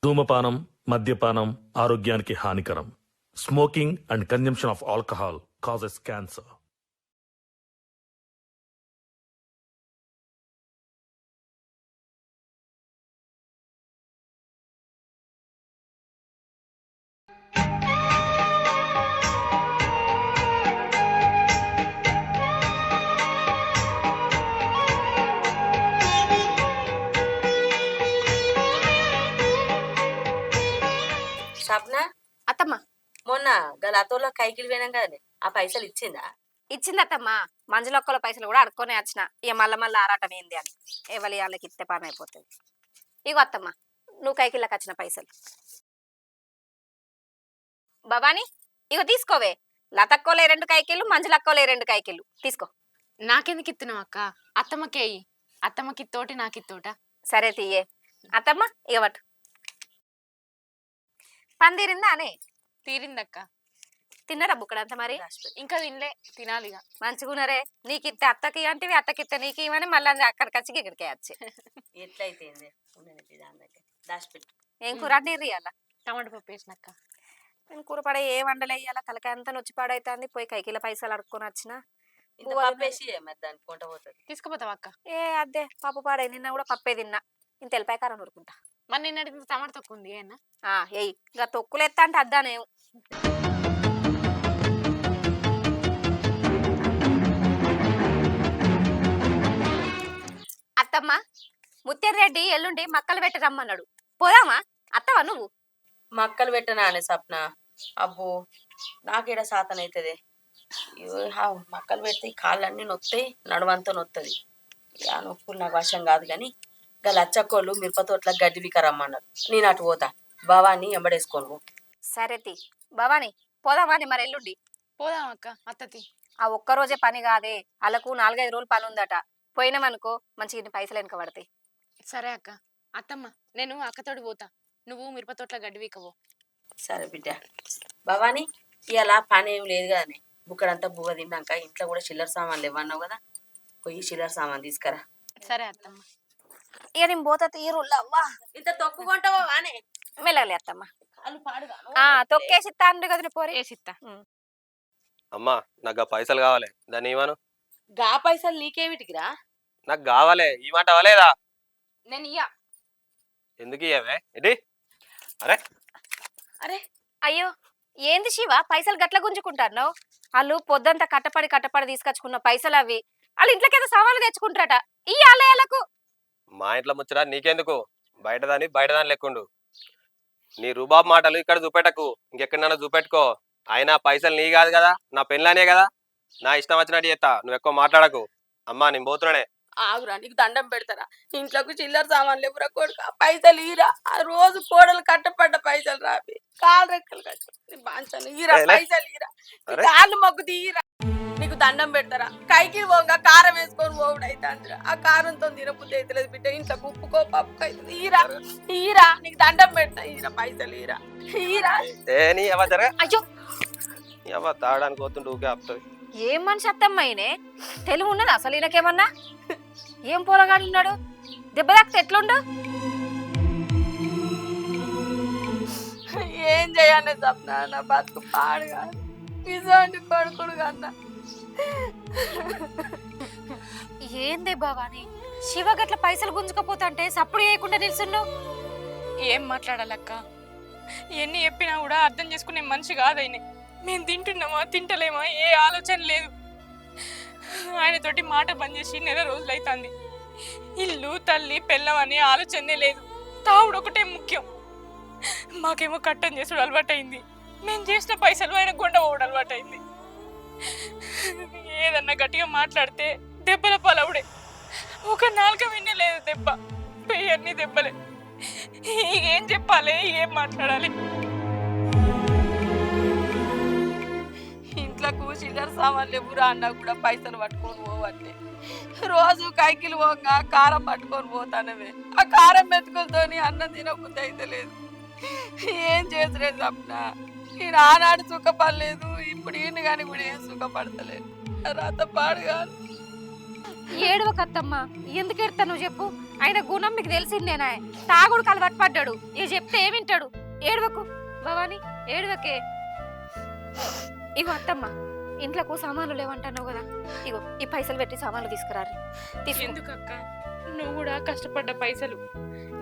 ధూమపానం, మద్యపానం ఆరోగ్యానికి హానికరం. Smoking and consumption of alcohol causes cancer. Shabna, అత్తమ్మ మొన్న గలాతోలో కైకిలు పోయినాం కదండి, ఆ పైసలు ఇచ్చిందా? ఇచ్చింది అత్తమ్మ. మంజులొక్కల పైసలు కూడా అడుక్కొని వచ్చిన. ఇక మళ్ళీ ఆరాటం ఏంది అని ఎవరి వాళ్ళకి ఇస్తే పని అయిపోతుంది. ఇగో అత్తమ్మ, నువ్వు కైకిళ్ళకి వచ్చిన పైసలు. భవాని, ఇగో తీసుకోవే. లతక్కోలే 2 కైకిళ్ళు, మంజులక్కోలే 2 కైకిళ్ళు తీసుకో. నాకెందుకు ఇస్తున్నావు అక్క? అత్తమ్మకేయి. అత్తమ్మకి తోటి నాకు తోట. సరే తీయే. అత్తమ్మ ఇవ్వటు. పని తీరిందా అనే? తీరిందక్క. తిన్నరా బుక్కడంతా మరి? ఇంకా తినలే, తినాలిగా. మంచిగున్నరే. నీకు ఇస్తే అత్తకి అంటివి, అత్తకిస్తే నీకు ఇవని మళ్ళీ అక్కడికి వచ్చి ఇక్కడికే వచ్చి. ఎట్లయితే దాచిపెట్టు. ఏం కూర అండి ఇయ్యాల? టమాటా పప్పు వేసినక్క. నేను కూర పడే ఏ వండలే ఇయ్యాల. తలకాయ అంతా నొచ్చి పాడైతుంది. పోయి కైకిల పైసలు అడుక్కొని వచ్చిన. ఇంత పప్పేసి మరి దానికి కొంట పోతుంది. తీసుకుపోతావా అక్క? ఏ అద్దే పప్పు పాడే. నిన్న కూడా పప్పే తిన్నా. ఇంత తెల్లపాయ కారం నూరుకుంటా. మరి నిన్నటి టమాటా తొక్కు ఉంది ఏనా? ఏయ్ ఇంకా తొక్కులు ఎత్తా అంటే అద్దానేం. అత్తమ్మ, ముత్యారెడ్డి ఎల్లుండి మక్కలు పెట్టి రమ్మన్నాడు. పోదామా? అత్తవా నువ్వు? మక్కలు పెట్టనా అనే సప్న? అబ్బో, నాకేడ సాతన అవుతుంది. మక్కలు పెడితే కాళ్ళన్నీ నొత్తాయి, నడువంతా నొత్తది. ఆ నొప్పులు నాకు వశం కాదు. కానీ ఇంకా లచ్చక్కోళ్ళు మిరపతోట్ల గడ్డి వికరమ్మన్నారు. నేను అటు పోతా, భవాన్ని ఎంబడేసుకోను. సరే తి భవాని, పోదామా మరి ఎల్లుండి? పోదాం అక్క. అత్తతి ఆ ఒక్కరోజే పని కాదే, వాళ్ళకు 4-5 రోజులు పని ఉందట. పోయినామనుకో మంచిగా పైసలు వెనక పడతాయి. సరే అక్క. అత్తమ్మ, నేను అక్కతోటి పోతా, నువ్వు మిరపతోట్ల గడ్డి వీకవో. సరే బిడ్డ. భవాని, ఇలా పని ఏం లేదు కదనే. బుక్కడంతా బువ్వ తిన్నాక ఇంట్లో కూడా చిల్లర సామాన్లు ఇవ్వన్నావు కదా, పోయి చిల్లర సామాన్ తీసుకురా. సరే అత్తమ్మ. ఇక నేను పోతా తీరుల్లవ్వా. ఇంత తొక్కుకుంటావా వానే? మెల్లగలే అత్తమ్మ. వాళ్ళు పాడుగా తొక్కేసి తండ్రి కదా పోరే. వేసిత్తా. అమ్మా, నాకు ఆ పైసలు కావాలి, దాన్ని ఇవ్వను. గా పైసలు నీకేమిటికిరా? నాకు కావాలి, ఈ మాట అవ్వలేదా? నేను ఇయ్యా. ఎందుకు ఇయ్యవే? ఏంటి? అరే అరే అయ్యో, ఏంది శివ పైసలు గట్ల గుంజుకుంటారు? వాళ్ళు పొద్దంతా కట్టపడి తీసుకొచ్చుకున్న పైసలు అవి. వాళ్ళు ఇంట్లోకి సామాన్లు తెచ్చుకుంటారట. ఈ ఆలయాలకు మా ఇంట్లో ముచ్చరా నీకెందుకు? బయటదాని లెక్కుండు. నీ రూబాబు మాటలు ఇక్కడ చూపెట్టకు, ఇంకెక్కడైనా చూపెట్టుకో. అయినా పైసలు నీ కాదు కదా, నా పెళ్ళానే కదా. నా ఇష్టం వచ్చినట్టు చేస్తా, నువ్వు ఎక్కువ మాట్లాడకు. అమ్మా నేను పోతున్నానే. ఆగురా, నీకు దండం పెడతారా? ఇంట్లోకి చిల్లర సామాన్లు ఎవరా కొడుక? పైసలు ఈరా. ఆ రోజు కోడలు కట్టపడ్డ పైసలు రావి, కాలు రెక్కలు కట్టి బాంచాను. ఈరా పైసలు ఈరా, కాళ్ళు మొగ్గు తీరా. నీకు దండం పెడతారా? కైకి పోగా కారం వేసుకొని పోవుడు అయితే అందరూ ఆ కారంతో తినబుద్ధి అవుతలేదు బిడ్డ. ఇంట్లో ఉప్పుకో పప్పు అవుతుంది. ఈరా నీకు దండం పెడతా. ఈరా పైసలు ఈరా. అయ్యో తాగడానికి పోతుంటే ఊకే ఆపుతుంది. ఏం మనిషి అత్తమ్మాయినే, తెలివి ఉన్నది అసలు ఈయనకేమన్నా? ఏం పోలగాడు ఉన్నాడు, దెబ్బ తాకితే ఎట్లుండు? ఏం చేయాలి సప్న? నా బతుకు పాడుగా పిజోండి కొడుకుడు కన్నా. ఏందే భవాని, శివ గట్ల పైసలు గుంజుకపోతుంటే సప్పుడు చేయకుండా నిల్చున్నావు. ఏం మాట్లాడాలక్క? ఎన్ని చెప్పినా కూడా అర్థం చేసుకునే మనిషి కాదైనా. మేము తింటున్నామా తింటలేమా ఏ ఆలోచన లేదు. ఆయనతోటి మాట బంద్ చేసి 1 నెల రోజులైతుంది. ఇల్లు తల్లి పెళ్ళం అనే ఆలోచనే లేదు. తావుడు ఒకటే ముఖ్యం. మాకేమో కట్టం చేసుడు అలవాటైంది. మేము చేసిన పైసలు ఆయన గుండె పోవడం అలవాటైంది. ఏదన్నా గట్టిగా మాట్లాడితే దెబ్బల పాలవుడే. ఒక 4 వినలేదు దెబ్బ, అన్ని దెబ్బలే. ఏం చెప్పాలి, ఏం మాట్లాడాలి? ఇంట్లోకి చిల్లర సామాన్లు ఎవరా అన్నా కూడా పైసలు పట్టుకొని పోవట్లే. రోజు కైకిలు పోగా కారం పట్టుకొని పోతానవే. ఆ కారం మెతుకులతోని అన్నం తినబుద్ధి అయితే లేదు. ఏం చేసలేదు సప్న. నేను ఆనాడు సుఖపడలేదు, ఇప్పుడు ఈయన కానీ కూడా ఏం సుఖపడతలేదు. రాత పాడు కాదు. ఏడవకత్తమ్మా, ఎందుకు ఎడతా నువ్వు చెప్పు? ఆయన గుణం మీకు తెలిసిందేనా? తాగుడు అలవాటు పడ్డాడు. ఇక చెప్తే ఏమింటాడు? ఏడవకు భవాని, ఏడవకే. ఇగో అత్తమ్మ, ఇంట్లోకు సామాన్లు లేవంటున్నావు కదా, ఇగో ఈ పైసలు పెట్టి సామాన్లు తీసుకురారు. ఎందుకు అక్క, నువ్వు కూడా కష్టపడ్డ పైసలు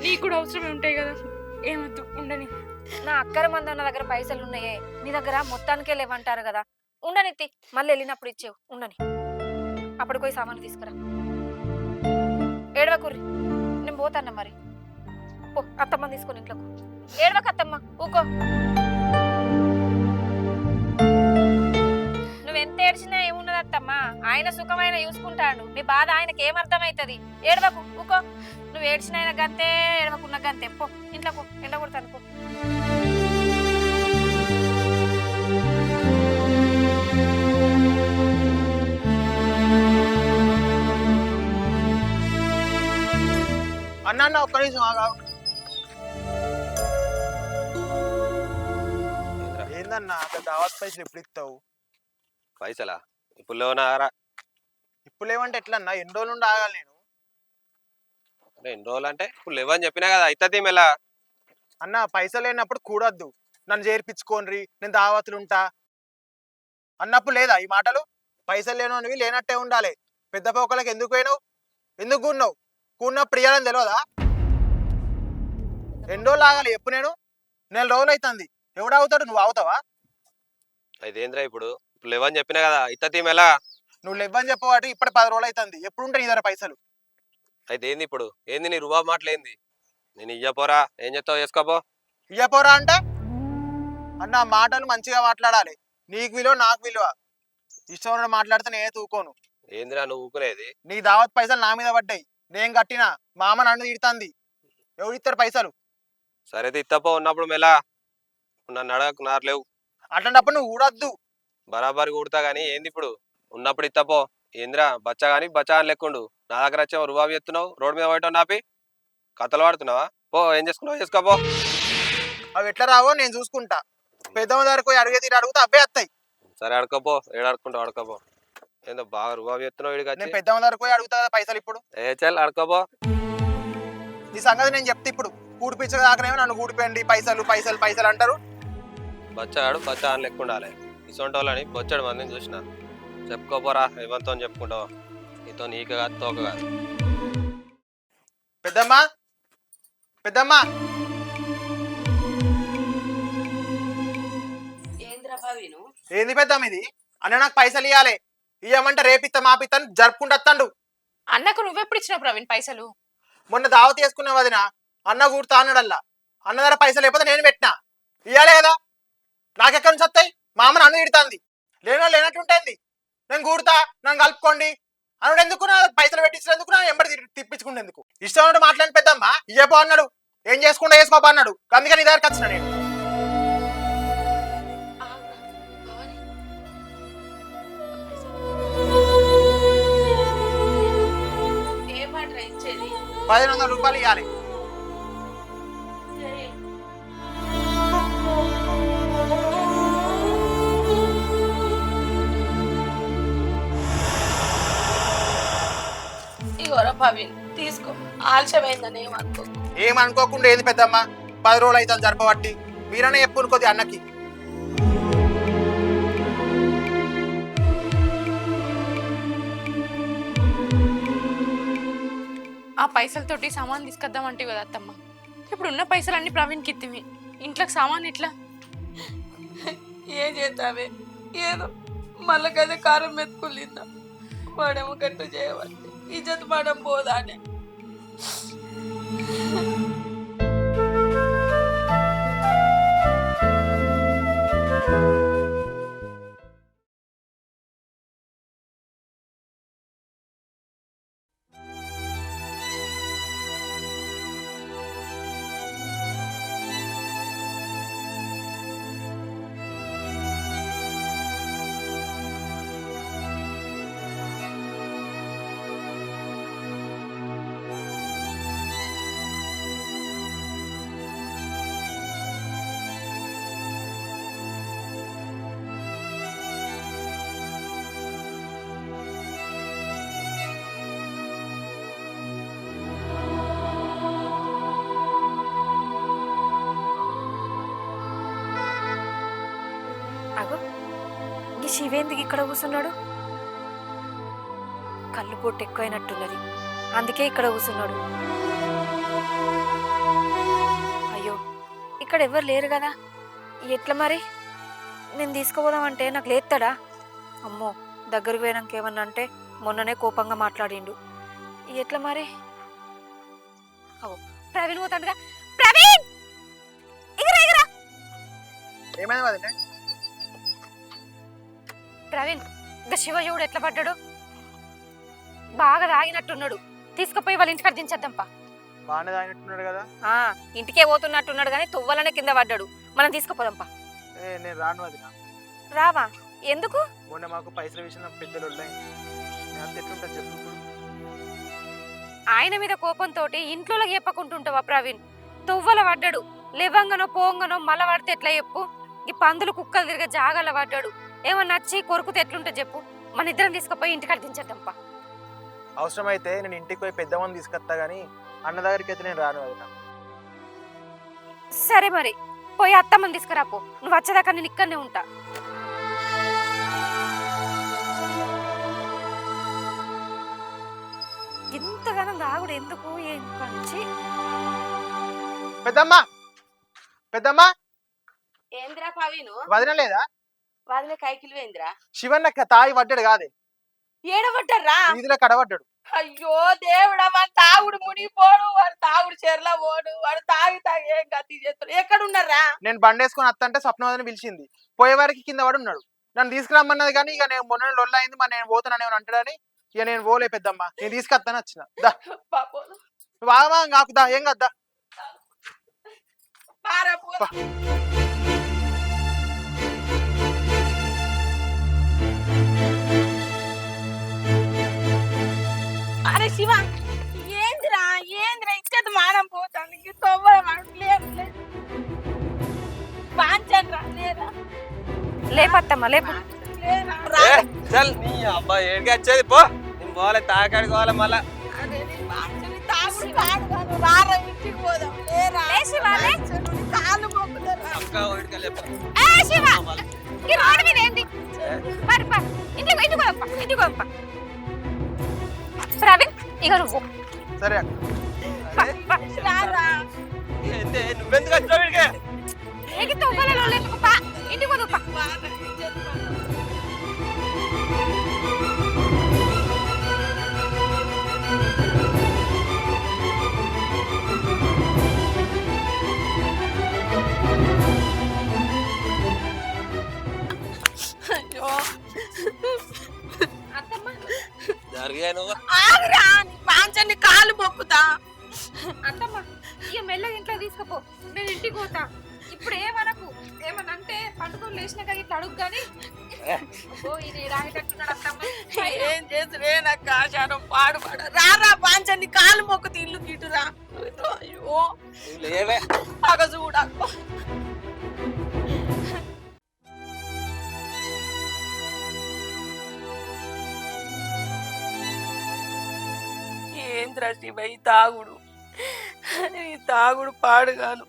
నీకు కూడా అవసరమే ఉంటాయి కదా. ఏమొద్దు, ఉండని. నా అక్కర మంది అన్న దగ్గర పైసలు ఉన్నాయే, మీ దగ్గర మొత్తానికే లేవంటారు కదా. ఉండనిత్తి, మళ్ళీ వెళ్ళినప్పుడు ఇచ్చేవు. ఉండని, అప్పుడు పోయి సామాన్లు తీసుకురా. ఏడవకుర్రి, నేను పోతాన్నా మరి. ఓ అత్తమ్మ తీసుకొని ఇంట్లోకి. ఏడవక అత్తమ్మ, ఊకో. నువ్వెంత ఏడ్చినా ఏమున్నది అత్తమ్మ, ఆయన సుఖమైన చూసుకుంటాడు. నీ బాధ ఆయనకి ఏమర్థమవుతుంది? ఏడవకు, ఊకో. నువ్వు ఏడ్చిన ఆయన గంతే, ఏడవకున్న గంతే. పో ఇంట్లో పో, ఎండ కొడతాను పో. అన్న ఒక్క నిమిషం ఆగా. ఏందన్నా దావత్ పైసలు ఎప్పుడు ఇస్తావు? పైసలా ఇప్పుడు లేవనారా? ఇప్పుడు లేవంటే ఎట్లా అన్నా? ఎన్ని రోజులు నుండి ఆగాలి నేను? ఎన్ని రోజులు అంటే ఇప్పుడు లేవని చెప్పినా కదా. అవుతుంది మెలా. అన్న పైసలు లేనప్పుడు కూడొద్దు, నన్ను చేర్పించుకోనరి, నేను దావతులు ఉంటా అన్నప్పుడు లేదా ఈ మాటలు? పైసలు లేనివి లేనట్టే ఉండాలి. పెద్ద పోకలకి ఎందుకు పోయినావు? ఎందుకు కూడినావు? కూడినప్పుడు ఇయ్యాలని తెలియదా? ఎన్ని రోజులు ఆగాలి ఎప్పుడు? నేను నెల రోజులు అవుతుంది. ఎవడు అవుతాడు? నువ్వు అవుతావా? ఇదేంద్రా ఇప్పుడు ఇప్పుడు లేవని చెప్పినా కదా. అవుతుంది మెలా. నువ్వు లేవని చెప్పవాటి ఇప్పటి 10 రోజులు అవుతుంది. ఎప్పుడు ఉంటాయి నీ దగ్గర పైసలు? అయితే ఏంది ఇప్పుడు? ఏంది నీ రుబాబు మాటలేంది? నేను ఇయ్యపోరా, ఏం చెప్తావు చేసుకోపో. ఇయ్యపోరా అంటే? అన్న మాటలు మంచిగా మాట్లాడాలి. నీకు విలువ, నాకు విలువ. ఇష్టం మాట్లాడితే నేనే తూకోను. ఏందిరా నువ్వు ఊకునేది? నీ దావత్ పైసలు నా మీద పడ్డాయి, నేను కట్టినా. మా అమ్మ నన్ను తిడుతుంది. ఎవడు ఇస్తారు పైసలు? సరే ఇత్తపో. ఉన్నప్పుడు మెలా. నన్ను అడగకు, నారు లేవు. అట్లాంటప్పుడు నువ్వు ఊడొద్దు. బరాబరి కుడతా గానీ ఏంది ఇప్పుడు? ఉన్నప్పుడు ఇత్తపో. ఏందిరా బచ్చా గాని బచ్చా అని లెక్కుండు. నా దగ్గర వచ్చావు రుబాబు చెప్తున్నావు, రోడ్డు మీద పోయటం నాపి కథలు వాడుతున్నావా? పో, ఏం చేసుకున్నావు చేసుకోపో. అవి ఎట్లా రావో నేను చూసుకుంటా. పెద్దమ్మ దగ్గరకు పోయి అడిగే తీరు అడుగుతా అబ్బే వస్తాయి. సరే అడుకోపో, ఏడాడుకుంటావు అడుకోపో. ఏందో బాగా రుబాబు చెప్తున్నావు వీడికి. నేను పెద్దమ్మ దగ్గరకు పోయి అడుగుతా కదా పైసలు ఇప్పుడు. ఏ చల్ అడుకోపో. నీ సంగతి నేను చెప్తే ఇప్పుడు. కూడిపించక దాకానేమో నన్ను కూడిపోయండి, పైసలు పైసలు పైసలు అంటారు. బచ్చాడు బచ్చా అని లెక్కుండాలి. ఇసొంటి వాళ్ళని బొచ్చాడు మందిని చూసిన. చెప్పుకోపోరా, ఎవరితో చెప్పుకుంటావు? నీతో నీకు కాదు, తోక కాదు. పెద్దమ్మ, పెద్దమ్మ. ఏంది పెద్దమ్మ ఇది? అన్న నాకు పైసలు ఇవ్వాలి. ఇవ్వమంటే రేపిత్త మాపిత్తాను జరుపుకుంటూ వస్తాడు. అన్నకు నువ్వెప్పుడు ఇచ్చినావు ప్రవీణ్ పైసలు? మొన్న దావత్ చేసుకునే వదిన అన్న కూడుతా అన్నాడల్లా. అన్న దగ్గర పైసలు లేకపోతే నేను పెట్టినా. ఇవ్వాలి కదా, నాకెక్కడి నుంచి వస్తాయి? మా అమ్మ నన్ను తిడుతుంది. లేనట్టుంటుంది. నేను కూడుతా, నన్ను కలుపుకోండి అన్నాడు. ఎందుకు నా పైసలు పెట్టించినందుకు నా ఎంబడి తిప్పించుకునేందుకు? ఇష్టం ఉంటే మాట్లాడి పెద్దమ్మ ఇయ్యపో అన్నాడు. ఏం చేసుకుంటా చేసుకోపో అన్నాడు. అందుకని నీ దగ్గరికి వచ్చిన నేను. ఇచ్చేది 1500 రూపాయలు ఇవ్వాలి. ఇగోరా పవీన్, తీసుకో. ఆలస్యమైందని ఏమనుకో. ఏమనుకోకుండా ఏంది పెద్దమ్మ, 10 రోజులు అవుతుంది జరపబట్టి. మీరనే చెప్పును కొద్ది అన్నకి. ఆ పైసలతోటి సామాన్ తీసుకొద్దామంటే కదా అత్తమ్మ. ఇప్పుడు ఉన్న పైసలన్నీ ప్రవీణ్కి ఇత్తివి. ఇంట్లోకి సామాన్ ఎట్లా? ఏం చేద్దామే, ఏదో మళ్ళీ కదా కారం మెతుకులిద్దాం. వాడేమో గట్టు చేయవాలి, ఇజ్జత్ పడం పోదానే. శివేందుకు ఇక్కడ కూర్చున్నాడు? కళ్ళు పొట్టు ఎక్కువైనట్టున్నది, అందుకే ఇక్కడ కూర్చున్నాడు. అయ్యో, ఇక్కడ ఎవరు లేరు కదా, ఎట్లా మరి? నేను తీసుకుపోదామంటే నాకు లేస్తాడా? అమ్మో, దగ్గరికి పోయినాక ఏమన్నా అంటే మొన్ననే కోపంగా మాట్లాడిండు, ఎట్లా మరి? అవు ప్రవీణ్ పోతాడుగా. ప్రవీణ్, ఎగరా ఎగరా. ఏమైంది వదిన? ప్రవీణ్, ఇంకా శివయ్యుడు ఎట్లా పడ్డాడు? బాగా తాగినట్టున్నాడు, తీసుకుపోయి వాళ్ళ ఇంటికాడ దించేద్దాంపా. బాగానే తాగినట్టున్నాడు కదా. ఇంటికే పోతున్నట్టున్నాడు కానీ తువ్వలనే కింద పడ్డాడు, మనం తీసుకుపోదాంపా. నేను రాను వదిన. రావా? ఎందుకు? మొన్న మాకు పైసల విషయంలో పెద్దలు ఉన్నాయి, అంత ఎట్లుంటుంది చెప్పు. ఇప్పుడు ఆయన మీద కోపంతో ఇంట్లో చెప్పకుంటుంటావా ప్రవీణ్? తువ్వల పడ్డాడు, లేవంగనో పోంగనో మళ్ళా పడితే ఎట్లా చెప్పు? ఈ పందులు కుక్కలు తిరిగే జాగాల పడ్డాడు, ఏమన్నా నచ్చి కొరుకుతే ఎట్లుంటే చెప్పు? మన ఇద్దరం తీసుకుపోయి ఇంటికాడ దించేద్దాంపా. అవసరమైతే నేను ఇంటికి పోయి పెద్దవాడిని తీసుకొస్తా గానీ అన్న దగ్గరికి అయితే నేను రాను వదిన. సరే మరి, పోయి అత్తమ్మని తీసుకురాపో, నువ్వు వచ్చేదాకా నేను ఇక్కడనే ఉంటా. ఇంతగానం దాగుడు ఎందుకు? ఏం పంచి పెద్దమ్మా, పెద్దమ్మా, ఏంద్రా పవిను? వదిన లేదా? వాదిన కైకిలు వేంద్రా? శివన్న తాగి పడ్డాడు కాదే, ఏడబడ్డారా? వీధిలో కడబడ్డాడు. అయ్యో దేవుడా, వాడు తాగుడు మునిగిపోడు, వాడు తాగుడు చెర్ల పోడు, వాడు తాగి తాగి ఏం గతి చేస్తాడు. ఎక్కడున్నారా? నేను బండేసుకొని వస్తంటే స్వప్నవదని పిలిచింది, పోయేవారికి కింద పడి ఉన్నాడు. నన్ను తీసుకురమ్మన్నది కానీ ఇక నేను మొన్న లొల్ల అయింది, మరి నేను పోతున్నాను ఏమని అంటాడని ఇక నేను పోలే పెద్దమ్మా, నేను తీసుకొస్తాను వచ్చిన. దా పాపం. బాగా నాకు దా, ఏం కద్దా. అరే శివ, ఏందిరా ఏందిరా ఇచ్చేది మానం పోతాను. లేపత్తమ్మా, లేపు. చల్ నీ అబ్బా ఏడికి వచ్చేది పో, నేను పోలే తాకాడికి పోలే మళ్ళా. అక్క ఓడికి వెళ్ళే పో. ప్రవీణ్, ఇక నువ్వు సరే ఏంటి నువ్వెందుకు వచ్చావు వీడికి? ఇంటికి పోదు. పాంచని కాలు మొక్కుతా. అత్తమ్మ, ఇక మెల్లగా ఇంట్లో తీసుకుపో, నేను ఇంటికి పోతా. ఇప్పుడు ఏమనకు, ఏమనంటే పండుగలు లేచినాక ఇట్లా అడుగు కానీ ఇది రాగేటట్టున్నాడు. అత్తమ్మ ఏం చేసి నాకు ఆచారం పాడుపాడ. రారా పాంచని కాలు మొక్కుతా, ఇల్లు గిటురా. అయ్యో అగ చూడకు. ఏంద్రా శివ ఈ తాగుడు, ఈ తాగుడు పాడుగాను.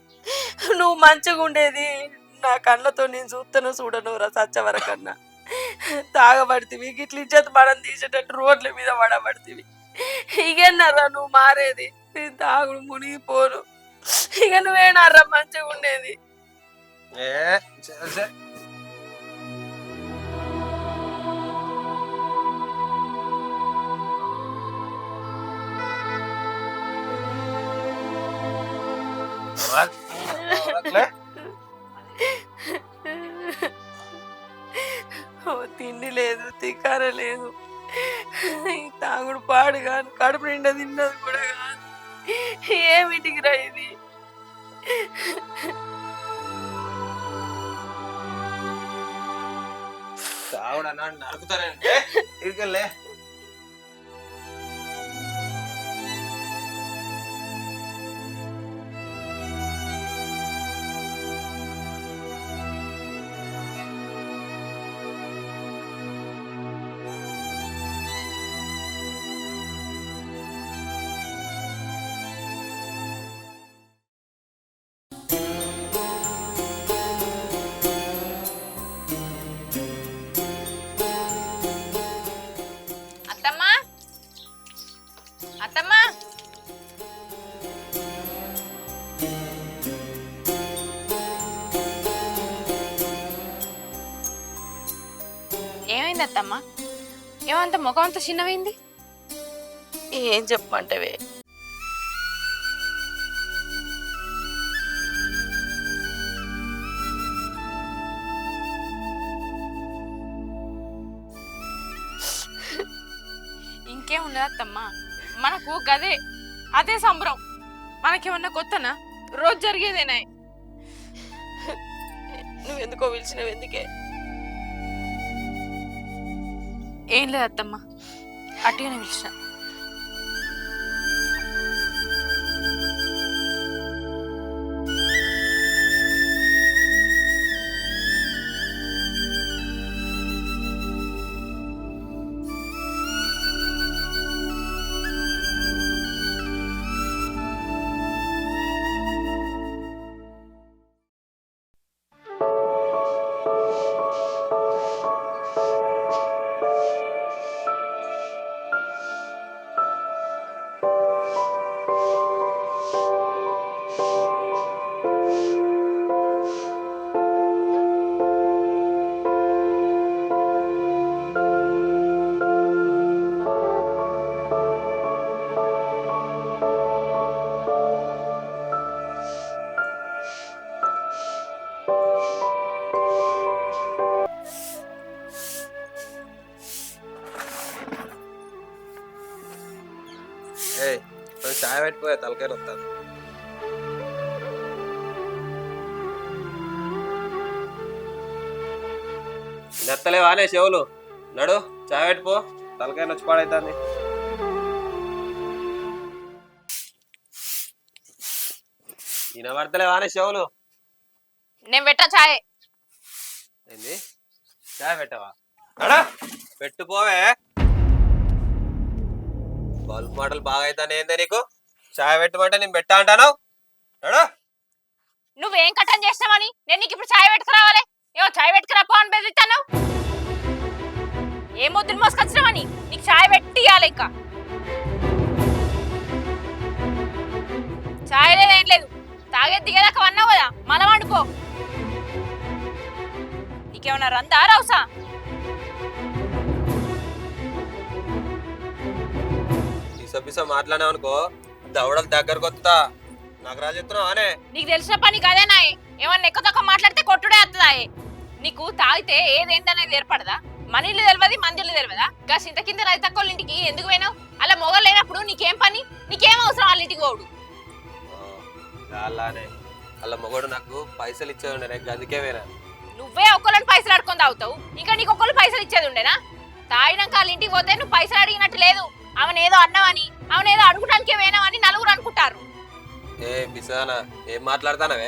నువ్వు మంచిగా ఉండేది నా కళ్ళతో నేను చూస్తాను చూడను రా సచ్చవరకన్నా. తాగబడితివి గిట్ల ఇచ్చేది మనం తీసేటట్టు రోడ్ల మీద పడబడితివి. ఇగన్నారా నువ్వు మారేది? తాగుడు మునిగిపోను. ఇక నువ్వేనారా మంచిగా ఉండేది? తిండి లేదు, తికార లేదు, ఈ తాగుడు పాడు కాదు, కడుపు నిండా తిన్నది కూడా కాదు. ఏమిటికి రా ఇది? తాగుడన్నా నరుకుతానంటే ఇడికెళ్ళే. అత్తమ్మా? ఏమంత ముఖం అంత చిన్నమైంది? ఏం చెప్పమంటవే, ఇంకేం ఉన్నది అత్తమ్మా, మనకు గదే అదే సంబరం. మనకేమన్నా కొత్తనా? రోజు జరిగేదేనా? నువ్వెందుకో పిలిచినవు, ఎందుకే? ఏం లేదు అత్తమ్మా, అట్టుగానే పిలిచిన. చాయ్ పెట్టిపోయా, తలకాయ వస్తాను. నెత్తలేవానే చెవులు, నడు చాయ్ పెట్టిపో, తలకాయ నొచ్చి పాడైతుంది. వినబడతలేవానే చెవులు? నేను పెట్టా ఛాయ్. ఏంది చాయ్ పెట్టవా? నడా పెట్టుపోవే. బల్బ్ మాటలు బాగా అవుతానే ఏందే నీకు? చాయ్ పెట్టమంటే నేను పెట్టా అంటాను. నడా నువ్వేం కట్టం చేస్తామని నేను నీకు ఇప్పుడు ఛాయ్ పెట్టుకురావాలి? ఏమో ఛాయ్ పెట్టుకురాపో అని బెదిరిస్తాను. ఏ ముద్దులు మోసుకొచ్చినామని నీకు ఛాయ్ పెట్టి ఇవ్వాలి. ఇంకా ఛాయ్ లేదు ఏం లేదు, తాగేది దిగేదాకా అన్నావు కదా, మళ్ళా వండుకో. నీకేమన్నా రందా రౌసా? పిస మాట్లాడినావు అనుకో, దవడలు దగ్గరకు వస్తా. నాకు రా చెప్తున్నావు అనే. నీకు తెలిసిన పని కదేనా? ఏమన్నా ఎక్కువ తక్కువ మాట్లాడితే కొట్టుడే వస్తుందాయే. నీకు తాగితే ఏదేందనేది ఏర్పడదా? మనీళ్ళు తెలియదు, మందిళ్ళు తెలియదా? గా సింత కింద రైతు తక్కువ ఇంటికి ఎందుకు పోయినావు? అలా మొగలు లేనప్పుడు నీకేం పని? నీకేం అవసరం వాళ్ళ ఇంటికి పోడు? అలానే అలా మొగడు నాకు పైసలు ఇచ్చేది ఉండే, అందుకే వేరా. నువ్వే ఒక్కళ్ళని పైసలు అడుకొని తాగుతావు, ఇంకా నీకు ఒక్కళ్ళు పైసలు ఇచ్చేది ఉండేనా? తాగినాక వాళ్ళ ఇంటికి పోతే నువ్వు పైసలు అడిగినట్టు లేదు. అవనేదో అన్నావని, అవనేదో అడుగుటానికే వేనావని నలుగురు అనుకుంటారు. ఏ పిసానా, ఏం మాట్లాడతానవే?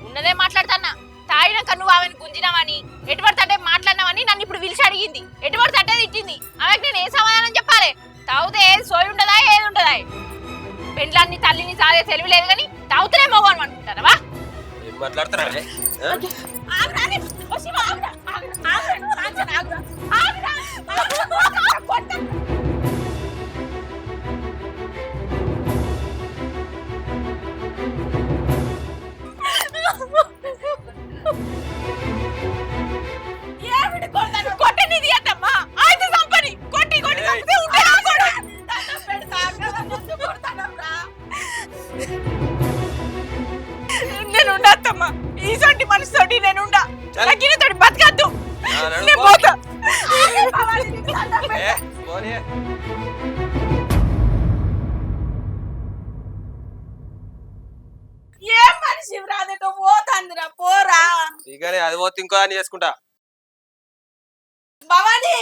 ఉన్నదే మాట్లాడతానా. తాగినాక నువ్వు ఆమెను గుంజినావని, ఎటువంటి అంటే మాట్లాడినావని నన్ను ఇప్పుడు పిలిచి అడిగింది. ఎటువంటి అంటే తిట్టింది. ఆమెకు నేను ఏ సమాధానం చెప్పాలి? తాగితే ఏది సోయి ఉండదా, ఏది ఉండదా? పెండ్లాన్ని తల్లిని సాదే తెలివి లేదు కానీ తాగుతూనే మగవాను అనుకుంటారా? ఏం మాట్లాడుతున్నావే? కొట్టనిది అత్తమ్మా, అయితే సంపని కొట్టి కొట్టి చంపితే ఉంటే ఆగోడు. నేనుండా అత్తమ్మా, ఈసొంటి మనిషితోటి నేనుండా. తగినతోటి బతకద్దు, నేను పోతా. ఏం మనిషి రాదట పోతాందిరా, పోరా. ఇకనే అది పోతే ఇంకో అని చేసుకుంటా. భవాని,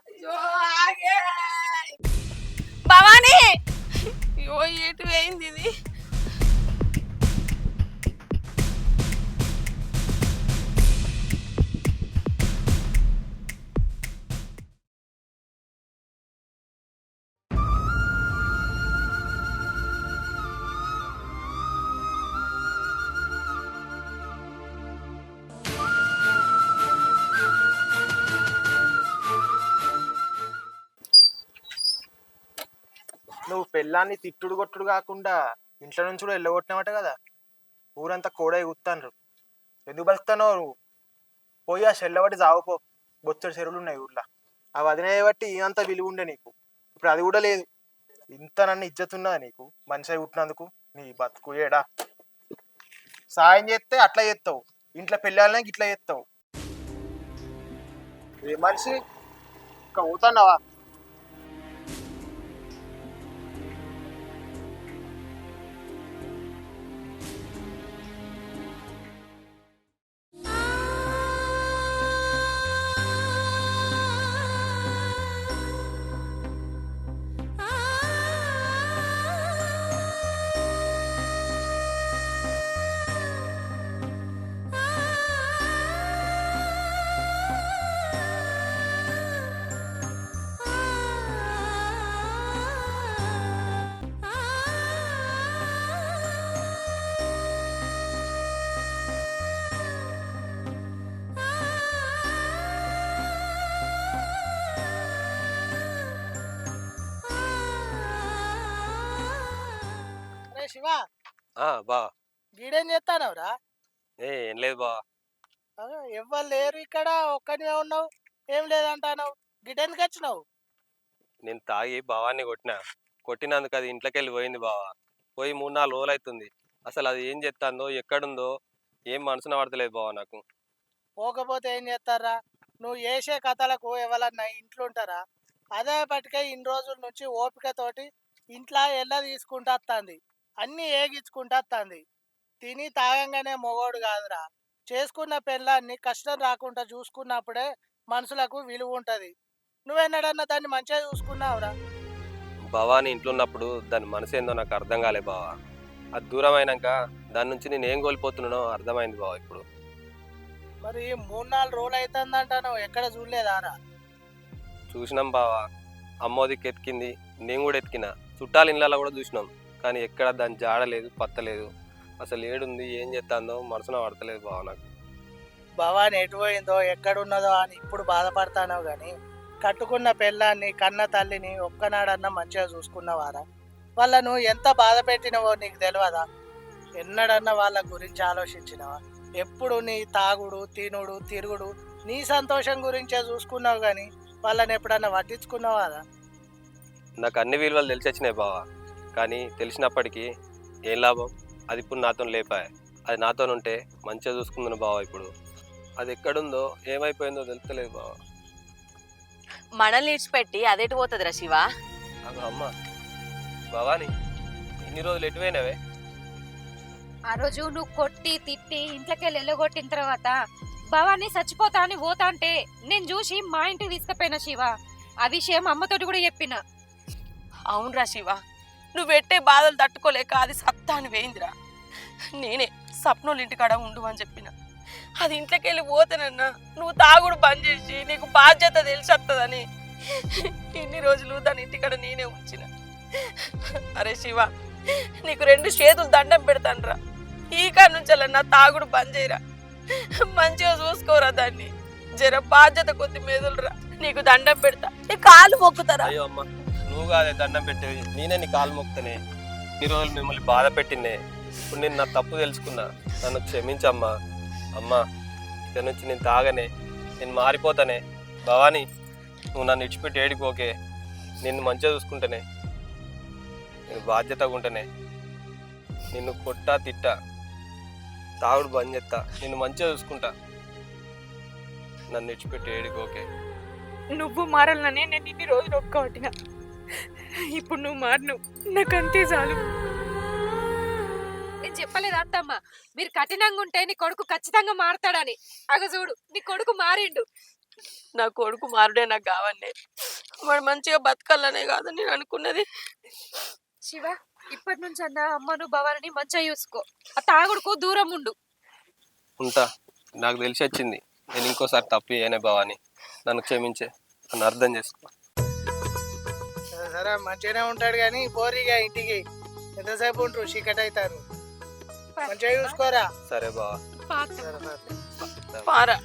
అయ్యో ఆగే. భవాని, అయ్యో ఎటు వేయింది ఇది? నువ్వు పెళ్ళాన్ని తిట్టుడు కొట్టుడు కాకుండా ఇంట్లో నుంచి కూడా వెళ్ళగొట్టినావట కదా. ఊరంతా కోడై కూతాన్రు. ఎందుకు బతుకుతానో నువ్వు? పోయి ఆ చెల్లబడి చావుపో. బొచ్చడి చెరువులు ఉన్నాయి ఊర్లో. ఆ వదిన బట్టి అంత విలువ ఉండే నీకు. ఇప్పుడు అది కూడా లేదు. ఇంత నన్ను ఇజ్జతున్నదా నీకు మనిషి అయి పుట్టినందుకు? నీ బతుకు ఏడా. సాయం చేస్తే అట్లా చేస్తావు, ఇంట్లో పెళ్ళాలనే ఇట్లా చేస్తావు. ఏ మనిషి ఇంకా పోతున్నావా? శివ, బా గీడేం చేస్తానవురా? ఏం లేదు బా. ఎవ్వరు లేరు ఇక్కడ, ఒక్కనివే ఉన్నావు, ఏం లేదంటావు. గిడెందుకు వచ్చినావు? నేను తాగి బావాన్ని కొట్టినందుకు అది ఇంట్లోకి వెళ్ళి పోయింది బావా. పోయి 3-4 రోజులు అవుతుంది. అసలు అది ఏం చేస్తుందో ఎక్కడుందో ఏం మనసున పడతలేదు బావా నాకు. పోకపోతే ఏం చేస్తారా? నువ్వు చేసే కథలకు ఎవరన్నా ఇంట్లో ఉంటారా? అదే పట్టుకే ఇన్ని రోజుల నుంచి ఓపికతోటి ఇంట్లో ఎల్ల తీసుకుంటా వస్తుంది, అన్నీ ఏగించుకుంటా వస్తుంది. తిని తాగంగానే మొగోడు కాదురా. చేసుకున్న పెళ్ళాన్ని కష్టం రాకుండా చూసుకున్నప్పుడే మనుషులకు విలువ ఉంటుంది. నువ్వెన్నడన్నా దాన్ని మంచిగా చూసుకున్నావురా? బావాని ఇంట్లో ఉన్నప్పుడు దాని మనసు ఏందో నాకు అర్థం కాలే బావా. అది దూరం అయినాక దాని నుంచి నేను ఏం కోల్పోతున్నానో అర్థమైంది బావా ఇప్పుడు. మరి 3-4 రోజులు అవుతుందంటాను, ఎక్కడ చూడలేదారా? చూసినాం బావా, అమ్మోదికి ఎతికింది, నేను కూడా ఎతికిన, చుట్టాల ఇళ్ళలో కూడా చూసినాం. కానీ ఎక్కడ దాని జాడలేదు, పత్తలేదు. అసలు ఏడుంది, ఏం చేస్తుందో మనసున పడతలేదు బావా నాకు. భవాని ఎటు పోయిందో ఎక్కడున్నదో అని ఇప్పుడు బాధపడతానో కానీ కట్టుకున్న పెళ్ళాన్ని కన్న తల్లిని ఒక్కనాడన్నా మంచిగా చూసుకున్నవారా? వాళ్ళను ఎంత బాధ పెట్టినవో నీకు తెలియదా? ఎన్నడన్నా వాళ్ళ గురించి ఆలోచించినవా? ఎప్పుడు నీ తాగుడు, తినుడు, తిరుగుడు, నీ సంతోషం గురించే చూసుకున్నావు కానీ వాళ్ళని ఎప్పుడన్నా పట్టించుకున్నావారా? నాకు అన్ని విలువలు తెలిసి వచ్చినాయి బావా. కానీ తెలిసినప్పటికీ ఏం లాభం? అది ఇప్పుడు నాతో లేపాయ. అది నాతో ఉంటే మంచిగా చూసుకుందని బావా. ఇప్పుడు అది ఎక్కడుందో ఏమైపోయిందో తెలుస్తలేదు బావా. మనల్ని ఇడిచిపెట్టి అదేటి పోతుందిరా శివ? అమ్మ భవాని, ఇన్ని రోజులు ఎటువైనవే? ఆ రోజు నువ్వు కొట్టి తిట్టి ఇంట్లోకి వెళ్ళి వెళ్ళగొట్టిన తర్వాత భవాని చచ్చిపోతా అని పోతా అంటే నేను చూసి మా ఇంటికి తీసుకుపోయినా శివ. ఆ విషయం అమ్మతోటి కూడా చెప్పిన. అవునరా శివ, నువ్వు పెట్టే బాధలు తట్టుకోలేక అది సత్తా అని వేయిందిరా. నేనే సప్నోళ్ళ ఇంటికాడ ఉండు అని చెప్పిన. అది ఇంట్లోకి వెళ్ళి పోతేనన్నా నువ్వు తాగుడు బంద్ చేసి నీకు బాధ్యత తెలిసి వస్తుందని ఇన్ని రోజులు దాని ఇంటికాడ నేనే ఉంచిన. అరే శివ, నీకు 2 చేతులు దండం పెడతానురా. ఈ కాడ నుంచెల్లన్నా తాగుడు బంద్ చేయరా, మంచిగా చూసుకోరా దాన్ని. జర బాధ్యత కొద్ది మెదులురా, నీకు దండం పెడతా, నీ కాలు మొక్కుతారా. అయ్యో అమ్మ, నువ్వు కాదే దండం పెట్టేది, నేనే నీ కాలు మొక్కుతానే. ఇన్ని రోజులు మిమ్మల్ని బాధ పెట్టినే. ఇప్పుడు నేను నా తప్పు తెలుసుకున్నా, నన్ను క్షమించమ్మా. అమ్మా, ఇక్కడ నుంచి నేను తాగనే, నేను మారిపోతానే. భవాని, నువ్వు నన్ను ఇచ్చిపెట్టి ఏడిపోకే. నిన్ను మంచిగా చూసుకుంటానే, నేను బాధ్యతగా ఉంటానే. నిన్ను కొట్టా తిట్టా, తాగుడు బంద్ చేస్తా, నిన్ను మంచిగా చూసుకుంటా. నన్ను ఇచ్చిపెట్టి ఏడిపోకే. నువ్వు మారాలనే నేను ఇన్ని రోజులు ఒక్కటిన. ఇప్పుడు నువ్వు మారను, నాకు అంతే చాలు. నేను చెప్పలేదు అత్తమ్మ, మీరు కఠినంగా ఉంటే నీ కొడుకు ఖచ్చితంగా మారతాడని. అగ చూడు, నీ కొడుకు మారిండు. నా కొడుకు మారుడే నాకు కావండి. వాడు మంచిగా బతకాలనే కాదు నేను అనుకున్నది. శివ, ఇప్పటి నుంచి అన్న అమ్మను భవాని మంచిగా చూసుకో. ఆ తాగుడుకు దూరం ఉండు. ఉంటా, నాకు తెలిసి వచ్చింది. నేను ఇంకోసారి తప్పు చేయనే భవాని, నన్ను క్షమించే, నన్ను అర్థం చేసుకో. సరే మంచిగానే ఉంటాడు కానీ పోరిగా ఇంటికి. ఎంతసేపు ఉంటారు, చీకటి అవుతారు. మంచిగా చూసుకోరా. సరే బావా. సరే. పారా